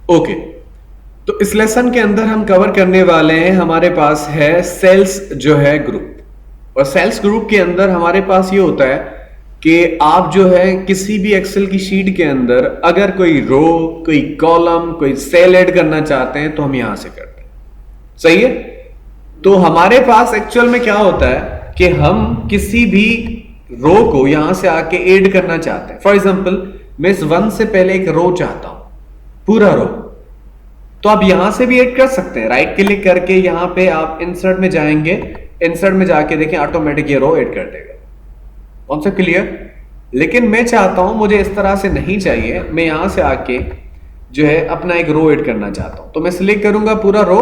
Okay, तो इस lesson के अंदर हम कवर करने वाले हैं, हमारे पास है सेल्स जो है ग्रुप। और सेल्स ग्रुप के अंदर हमारे पास ये होता है कि आप जो है किसी भी एक्सेल की शीट के अंदर अगर कोई रो, कोई कॉलम, कोई सेल ऐड करना चाहते हैं तो हम यहां से करते हैं। सही है। तो हमारे पास एक्चुअल में क्या होता है कि हम किसी भी रो को यहां से आके ऐड करना चाहते हैं। फॉर एग्जांपल मैं इस वन से पहले एक रो चाहता हूं, पूरा रो। तो आप यहां से भी ऐड कर सकते हैं, राइट क्लिक करके यहां पे आप इंसर्ट में जाएंगे, इंसर्ट में जाके देखें ऑटोमेटिक ये रो ऐड कर देगा। Concept clear. लेकिन मैं चाहता हूं, मुझे इस तरह से नहीं चाहिए, मैं यहां से आके जो है अपना एक रो ऐड करना चाहता हूं। तो मैं सिलेक्ट करूंगा पूरा रो,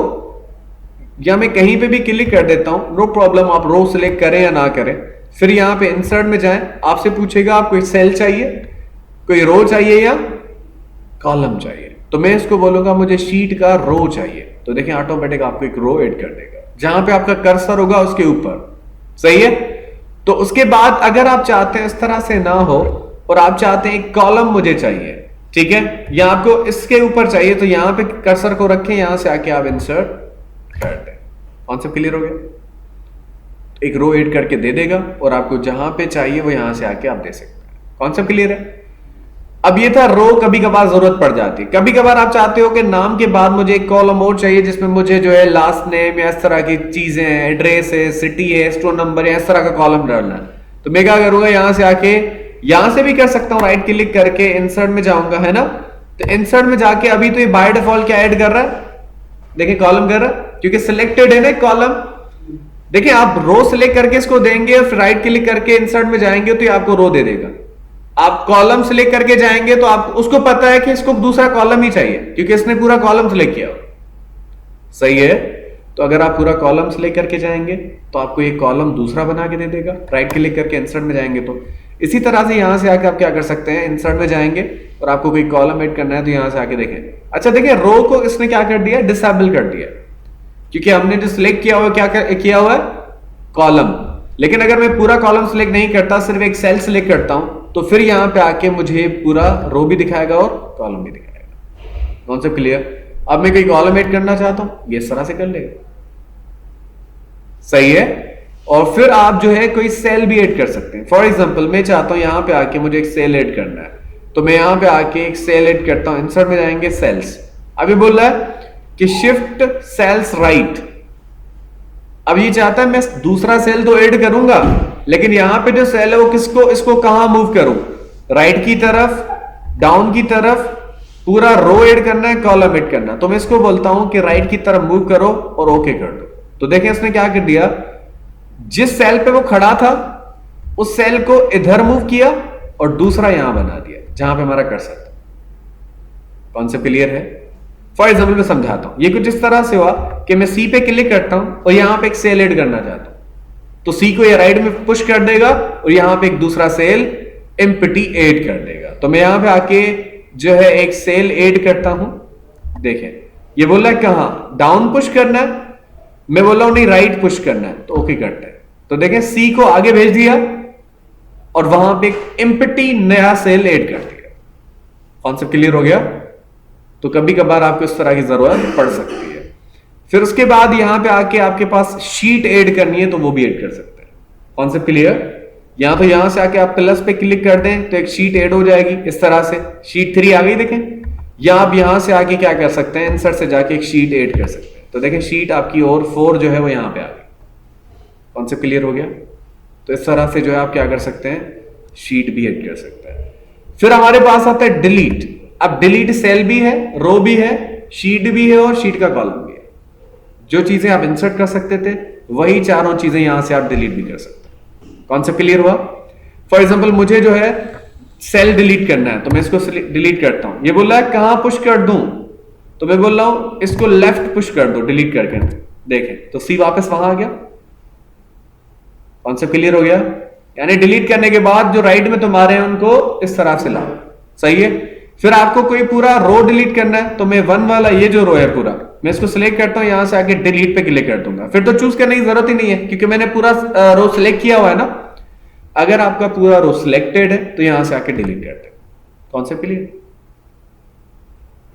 या मैं कहीं पे भी क्लिक कर देता हूं, नो प्रॉब्लम। आप रो सिलेक्ट करें या ना करें, फिर यहां पे इंसर्ट में जाएं, आपसे पूछेगा आप कोई सेल चाहिए, कोई रो चाहिए या कॉलम चाहिए। तो मैं इसको बोलूंगा मुझे शीट का रो चाहिए, तो देखिए ऑटोमेटिक आपको एक रो ऐड कर देगा जहां पे आपका कर्सर होगा उसके ऊपर। सही है। तो उसके बाद अगर आप चाहते हैं इस तरह से ना हो और आप चाहते हैं एक कॉलम मुझे चाहिए, ठीक है, या आपको इसके ऊपर चाहिए, तो यहां पे कर्सर को रखें, यहां से आके आप इंसर्ट कर दें। कॉन्सेप्ट क्लियर हो गया। एक रो ऐड करके दे देगा और आपको जहां पे चाहिए वो यहां से आके आप दे सकते हैं। कॉन्सेप्ट क्लियर है। अब ये था रो, कभी कभार जरूरत पड़ जाती है। कभी कभार आप चाहते हो कि नाम के बाद मुझे एक कॉलम और चाहिए जिसमें मुझे जो है लास्ट नेम या इस तरह की चीजें हैं, एड्रेस है, सिटी है, स्टोर नंबर है, इस तरह का कॉलम डालना है। तो मैं क्या करूंगा, यहां से आके, यहां से भी कर सकता हूं, राइट क्लिक करके इंसर्ट में जाऊंगा, है ना। तो इंसर्ट में जाके अभी तो ये बाय डिफॉल्ट क्या ऐड कर रहा है, देखिए कॉलम कर रहा है, क्योंकि सिलेक्टेड है ना कॉलम। देखिए आप रो सिलेक्ट करके इसको देंगे, फिर राइट क्लिक करके इंसर्ट में जाएंगे तो ये आपको रो दे देगा। आप कॉलम सिलेक्ट करके जाएंगे तो आप उसको पता है कि इसको दूसरा कॉलम ही चाहिए, क्योंकि इसने पूरा कॉलम सिलेक्ट किया। सही है। तो अगर आप पूरा कॉलम सिलेक्ट करके जाएंगे तो आपको एक कॉलम दूसरा बना के दे देगा। राइट क्लिक करके इंसर्ट में जाएंगे तो इसी तरह से यहां से आके आप क्या कर सकते हैं, इंसर्ट में जाएंगे और आपको कोई कॉलम ऐड करना है तो यहां से आके देखें। अच्छा देखिए, रो को इसने क्या कर दिया, डिसेबल कर दिया, क्योंकि हमने जो सिलेक्ट किया हुआ क्या किया हुआ है, कॉलम। लेकिन अगर मैं पूरा कॉलम सिलेक्ट नहीं करता, सिर्फ एक सेल सिलेक्ट करता हूं, तो फिर यहां पे आके मुझे पूरा रो भी दिखाएगा और कॉलम भी दिखाएगा। Concept clear. अब मैं कोई कॉलम ऐड करना चाहता हूं, ये इस तरह से कर लेगा। सही है। और फिर आप जो है कोई सेल भी ऐड कर सकते हैं। फॉर एग्जांपल मैं चाहता हूं यहां पे आके मुझे एक सेल ऐड करना है, तो मैं यहां पे आके एक सेल ऐड करता हूं, इंसर्ट में जाएंगे, सेल्स। अभी बोल रहा है कि शिफ्ट सेल्स राइट। अब ये चाहता है मैं दूसरा सेल तो ऐड करूंगा, लेकिन यहां पे जो सेल है वो किसको, इसको कहां मूव करूं, राइट की तरफ, डाउन की तरफ, पूरा रो ऐड करना है, कॉलम ऐड करना है। तो मैं इसको बोलता हूं कि राइट की तरफ मूव करो और ओके कर दो। तो देखें इसने क्या कर दिया, जिस सेल पे वो खड़ा था उस सेल को इधर मूव किया और दूसरा यहां बना दिया जहां पे हमारा कर्सर था। कॉन्सेप्ट क्लियर है। फॉर एग्जाम्पल मैं समझाता हूं, ये कुछ इस तरह से हुआ कि मैं सी पे क्लिक करता हूं और यहां पे एक सेल ऐड करना चाहता हूं, तो सी को ये राइट में पुश कर देगा और यहां पे एक दूसरा सेल एम्प्टी ऐड कर देगा। तो मैं यहां पे आके जो है एक सेल ऐड करता हूं। देखें ये बोल रहा है कहां, डाउन पुश करना है, मैं बोल रहा हूं नहीं राइट पुश करना है, तो ओके करते हैं। तो देखें सी को आगे भेज दिया और वहां पे एक एम्प्टी नया सेल ऐड कर दिया। कॉन्सेप्ट क्लियर हो गया। तो कभी कभार आपको इस तरह की जरूरत पड़ सकती है। फिर उसके बाद यहां पे आके आपके पास शीट ऐड करनी है तो वो भी ऐड कर सकते हैं। Concept clear. यहां तो यहां से आके आप प्लस पे क्लिक कर दें तो एक शीट ऐड हो जाएगी इस तरह से, शीट 3 आ गई। देखें या आप यहां से आके क्या कर सकते हैं, इंसर्ट से जाके एक शीट ऐड कर सकते हैं। तो देखें शीट आपकी और 4 जो है वो यहां पे आ गई। कॉन्सेप्ट क्लियर हो गया। तो इस तरह से जो है आप क्या कर सकते हैं, शीट भी ऐड कर सकते हैं। फिर हमारे पास आता है डिलीट। अब डिलीट सेल भी है, रो भी है, शीट भी है और शीट का कॉलम भी है। जो चीजें आप इंसर्ट कर सकते थे वही चारों चीजें यहां से आप डिलीट भी कर सकते हैं। कॉन्सेप्ट क्लियर हुआ। फॉर एग्जांपल मुझे जो है सेल डिलीट करना है तो मैं इसको डिलीट करता हूं। ये बोल रहा है कहां पुश कर दूं, तो मैं बोल रहा हूं इसको लेफ्ट पुश कर दो डिलीट करके। देखें तो सी वापस वहां आ गया। कॉन्सेप्ट क्लियर हो गया। यानी डिलीट करने के बाद जो राइट में तुम्हारे हैं उनको इस तरह से लाओ। सही है। फिर आपको कोई पूरा रो डिलीट करना है तो मैं 1 वाला ये जो रो है पूरा, मैं इसको सिलेक्ट करता हूं, यहां से आके डिलीट पे क्लिक कर दूंगा। फिर तो चूज करने की जरूरत ही नहीं है क्योंकि मैंने पूरा रो सिलेक्ट किया हुआ है ना। अगर आपका पूरा रो सिलेक्टेड है तो यहां से आके डिलीट करते हैं। Concept clear.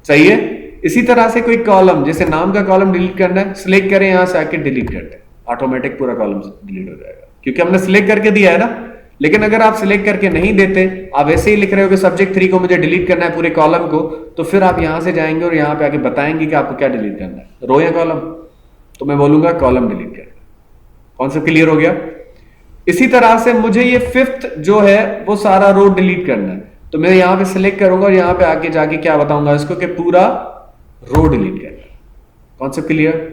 सही है। इसी तरह से कोई कॉलम, जैसे नाम का कॉलम डिलीट करना है, सिलेक्ट करें, यहां से आके डिलीट करते हैं, ऑटोमेटिक पूरा कॉलम डिलीट हो जाएगा क्योंकि हमने सिलेक्ट करके दिया है ना। लेकिन अगर आप सिलेक्ट करके नहीं देते, आप ऐसे ही लिख रहे हो कि सब्जेक्ट 3 को मुझे डिलीट करना है पूरे कॉलम को, तो फिर आप यहां से जाएंगे और यहां पे आके बताएंगे कि आपको क्या डिलीट करना है, रो या कॉलम। तो मैं बोलूंगा कॉलम डिलीट करना। कॉन्सेप्ट क्लियर हो गया। इसी तरह से मुझे ये 5th जो है वो सारा रो डिलीट करना है, तो मैं यहां पे सिलेक्ट करूंगा और यहां पे आके जाके क्या बताऊंगा इसको कि पूरा रो डिलीट करना है। Concept clear.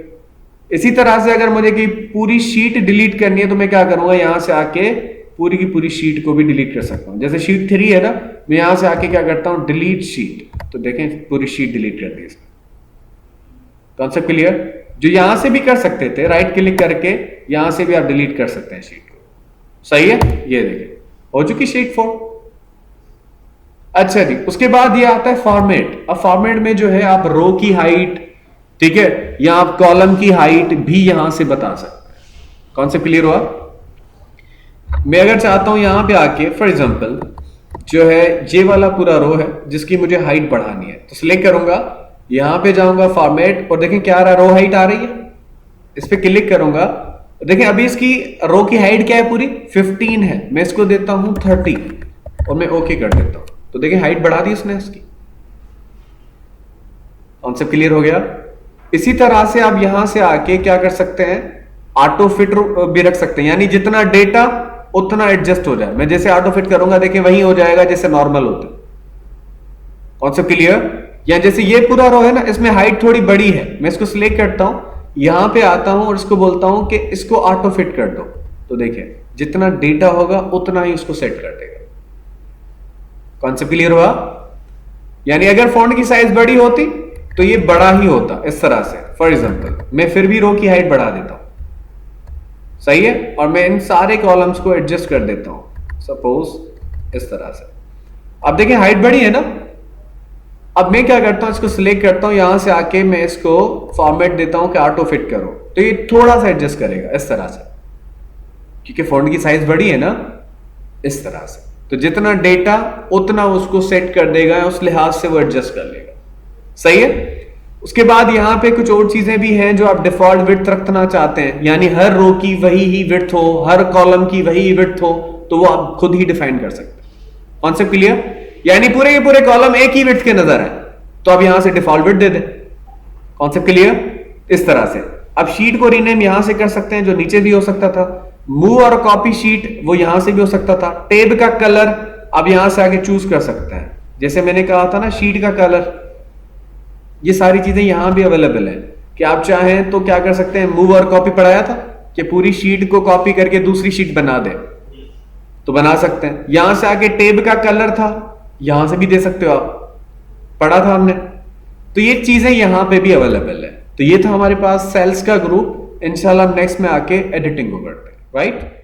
इसी तरह से अगर मुझे की पूरी शीट डिलीट करनी है तो मैं क्या करूंगा, यहां से आके पूरी की पूरी शीट को भी डिलीट कर सकता हूं। जैसे शीट 3 है ना, मैं यहां से आके क्या करता हूं, डिलीट शीट, तो देखें पूरी शीट डिलीट कर दी। Concept clear. जो यहां से भी कर सकते थे, राइट क्लिक करके यहां से भी आप डिलीट कर सकते हैं शीट को। सही है, ये देखिए हो चुकी शीट 4। अच्छा जी, उसके बाद ये आता है फॉर्मेट। अब फॉर्मेट में जो है आप रो की हाइट, ठीक है, या आप कॉलम की हाइट भी यहां से बता सकते हैं। कॉन्सेप्ट क्लियर हुआ। मैं अगर चाहता हूं यहां पे आके फॉर एग्जांपल जो है ये वाला पूरा रो है जिसकी मुझे हाइट बढ़ानी है, तो सिलेक्ट करूंगा, यहां पे जाऊंगा फॉर्मेट और देखें क्या आ रहा है, रो हाइट आ रही है। इस पे क्लिक करूंगा, देखें अभी इसकी रो की हाइट क्या है, पूरी 15 है। मैं इसको देता हूं 30 और मैं ओके कर देता हूं, तो देखें हाइट बढ़ा दी उसने इसकी। कॉन्सेप्ट क्लियर हो गया। इसी तरह से आप यहां से आके क्या कर सकते हैं, ऑटो फिट भी रख सकते हैं, यानी जितना डेटा उतना एडजस्ट हो जाए। मैं जैसे ऑटो फिट करूंगा देखें वही हो जाएगा जैसे नॉर्मल होता है। Concept clear. या जैसे ये पूरा रो है ना, इसमें हाइट थोड़ी बड़ी है, मैं इसको सिलेक्ट करता हूं, यहां पे आता हूं और इसको बोलता हूं कि इसको ऑटो फिट कर दो, तो देखिए जितना डेटा होगा उतना ही उसको सेट कर देगा। कॉन्सेप्ट क्लियर हुआ। यानी अगर फॉन्ट की साइज बड़ी होती तो ये बड़ा ही होता इस तरह से। फॉर एग्जांपल मैं फिर भी रो की हाइट बढ़ा देता हूं, सही है, और मैं इन सारे कॉलम्स को एडजस्ट कर देता हूं सपोज इस तरह से। अब देखिए हाइट बड़ी है ना। अब मैं क्या करता हूं, इसको सिलेक्ट करता हूं, यहां से आके मैं इसको फॉर्मेट देता हूं कि ऑटो फिट करो, तो ये थोड़ा सा एडजस्ट करेगा इस तरह से, क्योंकि फॉन्ट की साइज बड़ी है ना, इस तरह से। तो जितना डेटा उतना उसको सेट कर देगा, उस लिहाज से वो एडजस्ट कर लेगा। सही है। उसके बाद यहां पे कुछ और चीजें भी हैं जो आप डिफॉल्ट विड्थ रखना चाहते हैं, यानी हर रो की वही ही विड्थ हो, हर कॉलम की वही विड्थ हो, तो वो आप खुद ही डिफाइन कर सकते हैं। Concept clear. यानी पूरे के पूरे कॉलम एक ही विड्थ के नजर है, तो आप यहां से डिफॉल्ट विड्थ दे दें। Concept clear. इस तरह से अब शीट को रीनेम यहां से कर सकते हैं, जो नीचे भी हो सकता था। मूव और कॉपी शीट वो यहां से भी हो सकता था। टेब का कलर आप यहां से आगे चूज कर सकते हैं, जैसे मैंने कहा था ना शीट का कलर। ये सारी चीजें यहां भी अवेलेबल है कि आप चाहें तो क्या कर सकते हैं, मूव और कॉपी पढ़ाया था कि पूरी शीट को कॉपी करके दूसरी शीट बना दे, तो बना सकते हैं। यहां से आके टेब का कलर था, यहां से भी दे सकते हो आप, पढ़ा था हमने। तो ये चीजें यहां पे भी अवेलेबल है। तो ये था हमारे पास सेल्स का ग्रुप। इंशाल्लाह नेक्स्ट में आके एडिटिंग को करते हैं, राइट।